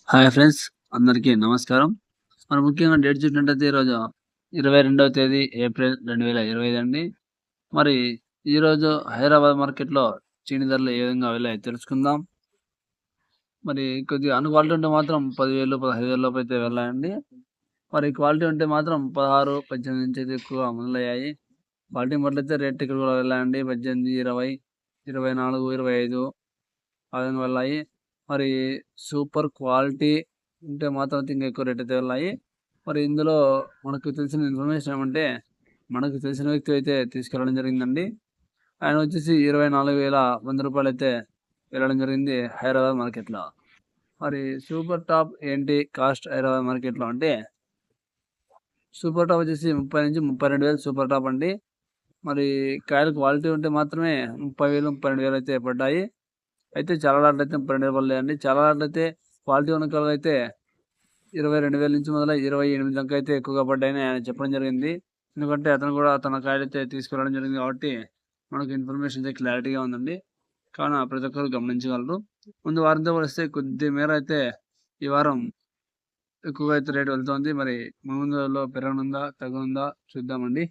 Hi friends, అందరికీ నమస్కారం. మనం ముఖ్యంగా డేట్ చూసినట్టయితే ఈరోజు 22వ తేదీ ఏప్రిల్ 2025 అండి. మరి ఈరోజు హైదరాబాద్ మార్కెట్‌లో చీని ధరలు ఏ విధంగా వెళ్ళాయో తెలుసుకుందాం. మరి కొద్దిగా అన్‌క్వాలిటీ ఉంటే మాత్రం 10,000, 15,000 లోపు అయితే వెళ్ళాయండి. మరి క్వాలిటీ ఉంటే మాత్రం 16, 18 నుంచి అయితే ఎక్కువగా మొదలయ్యాయి. క్వాలిటీని బట్లయితే రేట్ ఇక్కడ కూడా వెళ్ళాయండి. 18, 20, 24, 25 ఆ విధంగా వెళ్ళాయి. మరి సూపర్ క్వాలిటీ ఉంటే మాత్రం ఇంకా ఎక్కువ రేట్ అయితే వెళ్ళాయి. మరి ఇందులో మనకు తెలిసిన ఇన్ఫర్మేషన్ ఏమంటే, మనకు తెలిసిన వ్యక్తి అయితే తీసుకెళ్ళడం జరిగిందండి. ఆయన వచ్చేసి రూ. 24,100 అయితే వెళ్ళడం జరిగింది హైదరాబాద్ మార్కెట్‌లో. మరి సూపర్ టాప్ ఏంటి కాస్ట్ హైదరాబాద్ మార్కెట్‌లో అంటే, సూపర్ టాప్ వచ్చేసి 30,000-32,000 సూపర్ టాప్ అండి. మరి కాయలు క్వాలిటీ ఉంటే మాత్రమే 30,000, 32,000 అయితే పడ్డాయి. అయితే చాలా లాట్లయితే 32,000 పడలేదండి. చాలా లాట్లయితే క్వాలిటీ ఉన్న కాయలైతే 22,000 నుంచి మొదలై 28 దాకా అయితే ఎక్కువగా పడ్డాయని ఆయన చెప్పడం జరిగింది. ఎందుకంటే అతను కూడా తన కాయలైతే తీసుకెళ్ళడం జరిగింది కాబట్టి మనకు ఇన్ఫర్మేషన్ అయితే క్లారిటీగా ఉందండి. కావున ప్రతి ఒక్కరు గమనించగలరు. ముందు వారంతో పోలిస్తే కొద్ది మేర అయితే ఈ వారం ఎక్కువగా అయితే రేట్ వెళ్తోంది. మరి ముందు రోజుల్లో పెరగనుందా? తగ్గనుందా? చూద్దామండి.